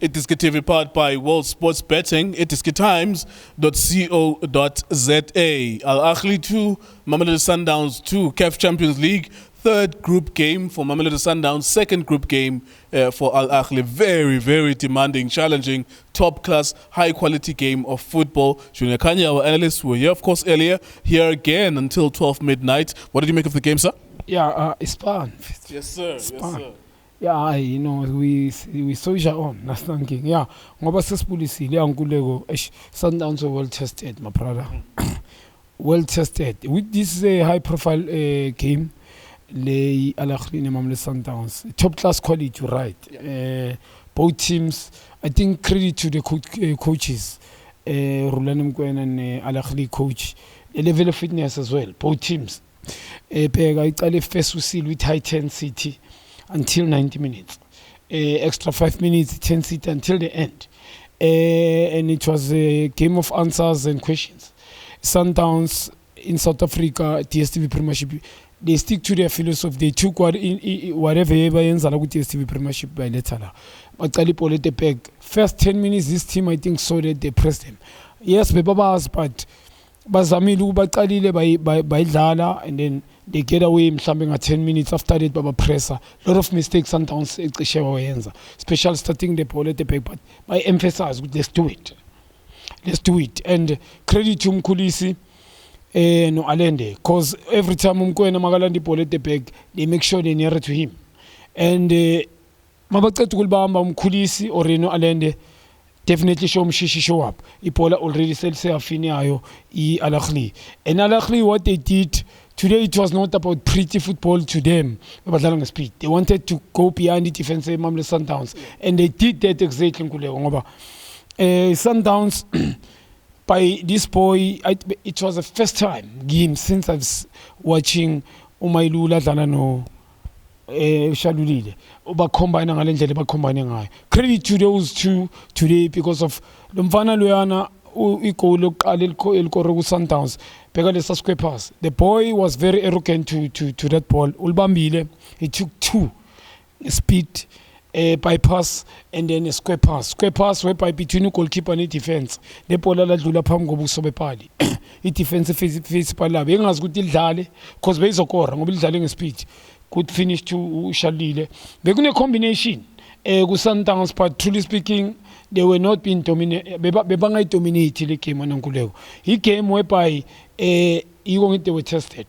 iDiskiTV powered by World Sports Betting, iDiskiTimes.co.za. Ahly 2, Mamelodi Sundowns 2, CAF Champions League, third group game for Mamelodi Sundowns, second group game for Ahly. Very, very demanding, challenging, top-class, high-quality game of football. Junior Khanye, our analysts, were here, of course, earlier, here again until 12 midnight. What did you make of the game, sir? Yeah, it's fun. Yes, sir. It's yes, fun. sir. Yeah, you know, we soldier on. That's thinking. Yeah, ngoba sesibulisile ankuleko. Sundowns are well tested, my brother. Well tested. This is a high-profile game. Le Ahly and Mamelodi Sundowns, top-class quality, right? Yeah. Both teams. I think credit to the coaches, Rulani Mkwena and Ahly coach. The level of fitness as well. Both teams. I first we seal with high intensity until 90 minutes. Extra 5 minutes intensity until the end. And it was a game of answers and questions. Sundowns in South Africa, DSTV Premiership, they stick to their philosophy. They took whatever ends with DSTV Premiership by later. But the back. First 10 minutes, this team, I think, saw that they pressed them. Yes, but bazamile baqalile bayidlala and then they get away mhlawumbe nga 10 minutes after that baba presser. Lot of mistakes Sundowns ecishe wayenza, especially starting the ball at the back, but by emphasize let's do it and credit to Mkhulisi no Alende, because every time umkwena makalanda ibhola at the back they make sure they near to him and mabaqeda ukulibamba Mkhulisi or no Alende definitely show up. Ipola already said Ahly and Ahly, what they did today, it was not about pretty football to them. They wanted to go behind the defense of Mamelodi Sundowns, and they did that exactly. Sundowns by this boy, it was the first time game since I was watching Umailula Danano. Shalulile combine ngayo. Credit to those two today because of Lumfana Luyana igol lokuqala Sundowns bheka lesa square pass. The boy was very arrogant to that ball. Ulbambile, he took two speed bypass and then a square pass whereby between goalkeeper and defense the ball ladlula phambi kobuso bepali i-defense face palabo engazi ukuthi idlale because beyizokora ngoba idlale ngespeed. Good finish to Shalile. They're going to combination with Sundowns, but truly speaking, they were not being dominated. Bebanga dominated the game on Ankulego. He came whereby they were tested.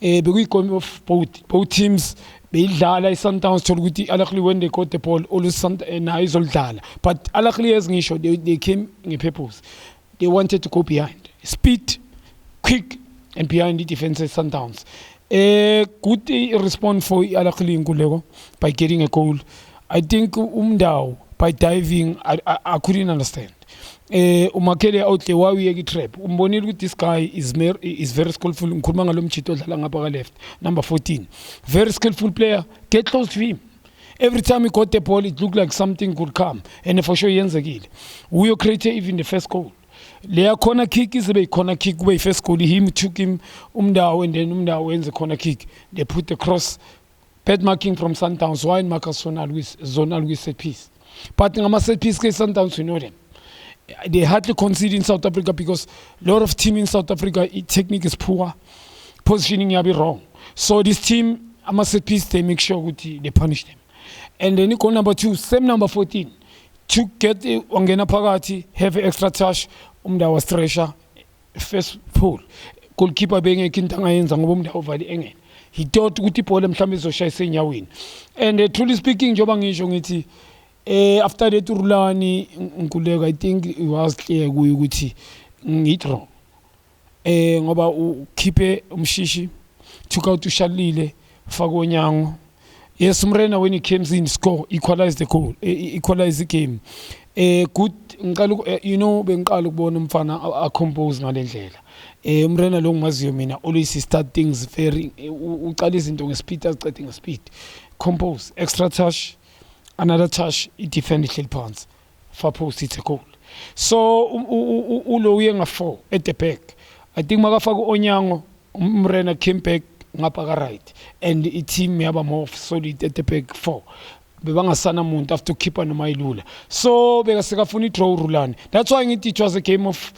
We come of both teams. They Sundowns told Ahly when they got the ball, always nice old dala. But Ahly has an issue. They came in purpose. They wanted to go behind, speed, quick, and behind the defense of Sundowns. Good response for Ahly Nkulego by getting a goal. I think Umdao by diving, I couldn't understand. Umakele out the why we trap. Umbonile with this guy is very skillful. Nkhuluma ngalo mchito dlala ngapha left, number 14. Very skillful player. Get close to him. Every time he got the ball, it looked like something could come. And for sure, yenzekile. We created even the first goal. Their corner kick is a corner kick way first goal. Him took him Umdao and then Umdao wins the corner kick. They put the cross, pad marking from Sundowns, wide marker zonal with set piece. But in a set piece case, Sundowns, we know them. They hardly concede in South Africa because a lot of team in South Africa, technique is poor, positioning be wrong. So this team, a set piece, they make sure they punish them. And then goal number 2, same number 14, to get Wangena Pagati, have an extra touch. Umda was treasure first pool goalkeeper being a kintanga yenza ngoba umda ovali engene he thought ukuthi ibhola mhlambe izoshayisa enyaweni and truly speaking njoba ngisho ngithi after that Rulani Nkulego I think it was clear kuye ukuthi ngit wrong ngoba ukhiphe umshishi took out uShalile faka onyango. Yes, Mrena when he came in score equalize the goal, equalize the game. Good you know bengiqala ukubona umfana a compose ngalendlela. Mrena lo ngimaziyo mina always start things very uqala izinto ngespeed aziqede ngespeed. Compose, extra touch, another touch, it defend ihleli phansi. Far post it's a goal. So ulo uyenga 4 at the back. I think makafaka onyango Mrena came back ngapha right and the team yaba more solid at the back 4. bebangasana muntu after keeper nomayilula so bekasekafuna draw urulani. That's why it was a game of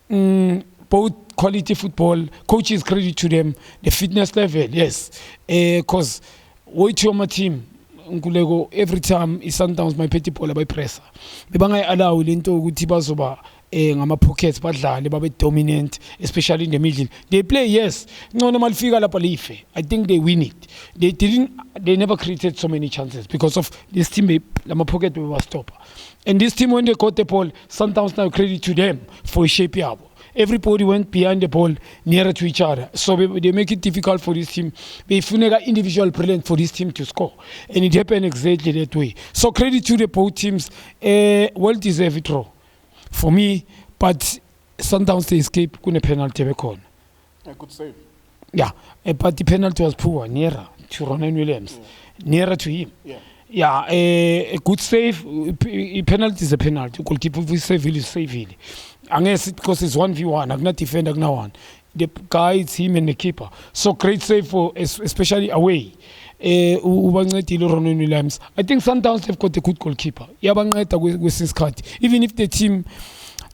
both quality football, coaches credit to them, the fitness level, yes, because wait your team Nkulego every time Sundowns my petty pola by presser bebanga allow into ukuthi bazoba ngama pockets badlale babe dominant, especially in the middle. They play, yes, no normal figure lapha life. I think they win it. They never created so many chances because of this team lama pocket was stopper. And this team when they got the ball, sometimes now credit to them for shape up. Everybody went behind the ball nearer to each other. So they make it difficult for this team. They find individual brilliant for this team to score. And it happened exactly that way. So credit to the both teams. Well-deserved draw for me. But sometimes they escape with a penalty. A good save. Yeah, but the penalty was poor, nearer to Ronan Williams. Nearer to him. Yeah, a good save. A penalty is a penalty. Goalkeeper will save, will save. Unless because it's 1v1, I'm not defender now one. The guy, it's him and the keeper. So great save for especially away. I think Sundowns have got a good goalkeeper. Even if the team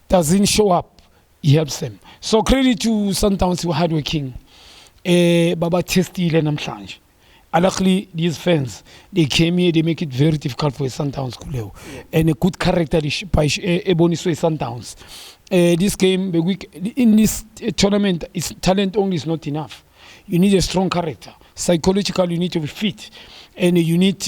doesn't show up, he helps them. So credit to Sundowns who are hardworking. Baba testy namhlanje. Luckily, these fans, they came here, they make it very difficult for Sundowns. And a good character by Eboniswe Sundowns. This game, in this tournament, talent only is not enough. You need a strong character. Psychological, you need to be fit. And you need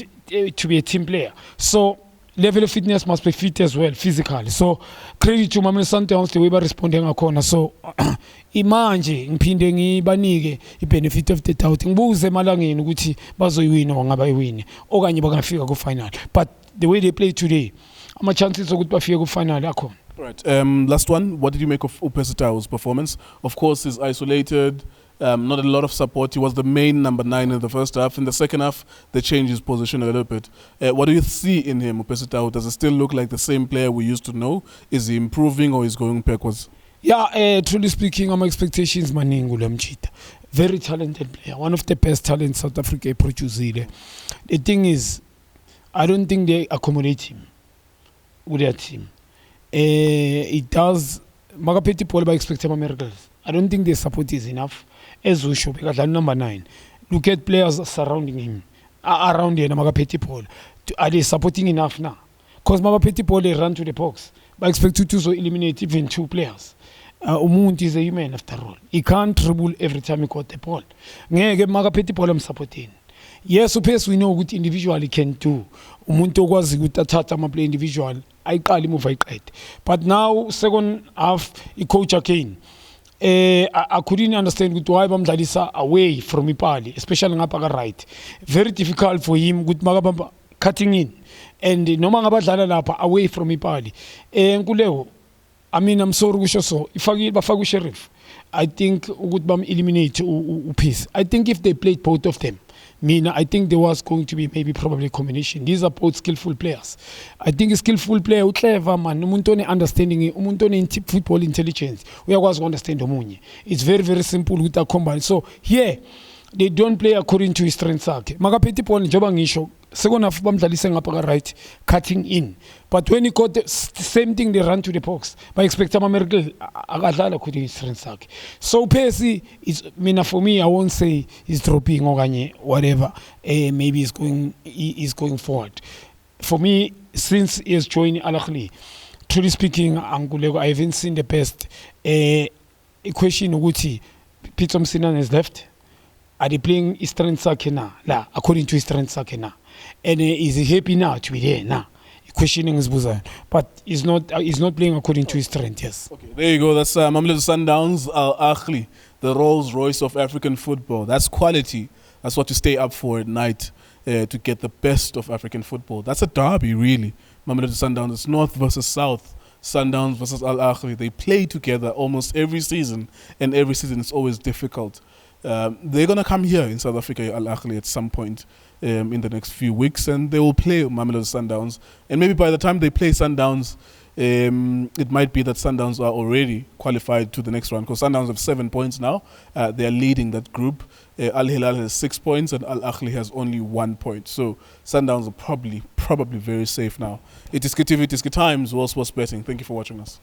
to be a team player. So, level of fitness must be fit as well, physically. So, credit to Mamelodi Sundowns, the way by responding a corner. So, imanje ngiphinde ngibanike benefit of the doubt ngibuze emalangeni ukuthi bazoyiwina bangabayiwini okanye bangafika ku final, but the way they play today ama chances ukuthi bafike ku final akhona. Right. Last one, what did you make of Percy's performance? Of course, he's isolated, not a lot of support. He was the main number 9 in the first half. In the second half, they changed his position a little bit. What do you see in him, Percy? Does he still look like the same player we used to know? Is he improving or is going backwards? Yeah, truly speaking, my expectations maningi Mchita. Very talented player, one of the best talents South Africa produces. The thing is, I don't think they accommodate him with their team. It does. Magapeti Paul by expecting miracles. I don't think the support is enough. As usual, because I'm number 9. Look at players surrounding him, around here. Magapeti Paul, are they supporting enough now? Because Magapeti Paul they run to the box. I expect you to eliminate even 2 players. Umuntu is a human after all. He can't dribble every time he got the ball. Ngeke Magapeti Paul am supporting. Yes, Percy we know what individually can do. Umuntu okwazi ukuthi athatha ama play individual. Ayiqala imove ayiqede. But now second half I coach again. I couldn't understand why bamdlalisa away from Ipali, especially ngapha right. Very difficult for him with Magabamba cutting in. And noma ngabadlala lapha away from Ipali. Nkuleko, I mean, I'm sorry so. If I Sheriff, I think would eliminate Percy. I think if they played both of them, I think there was going to be maybe probably a combination. These are both skillful players. I think a skillful player, clever man, umuntu understanding, umuntu football intelligence. We are going to understand omunye. It's very very simple with a combine. So here they don't play according to his strengths. Magapeti Paul njoba ngisho second half bamdlalise ngapha right cutting in. But when he got the same thing, they run to the box. But expect a miracle akadlala kuthi his strengths. So Percy is for me I won't say he's dropping or whatever. Maybe he's going forward. For me, since he has joined Ahly, truly speaking, Angulego, I haven't seen the best. Question ukuthi Peter Msinan is left. Are they playing his strengths now? According to his strengths now. And is he happy now to be there now? Questioning his Buza, but he's not playing according to his strength. Yes. Okay, there you go. That's Mamelodi Sundowns, Ahly, the Rolls Royce of African football. That's quality. That's what you stay up for at night to get the best of African football. That's a derby, really. Mamelodi Sundowns. It's North versus South. Sundowns versus Ahly. They play together almost every season, and every season it's always difficult. They're going to come here in South Africa, Ahly, at some point in the next few weeks, and they will play Mamelodi Sundowns. And maybe by the time they play Sundowns, it might be that Sundowns are already qualified to the next round, because Sundowns have 7 points now. They are leading that group. Al Hilal has 6 points and Al Ahly has only 1 point. So Sundowns are probably very safe now. It is iDiskiTV, iDiski Times, World Sports Betting. Thank you for watching us.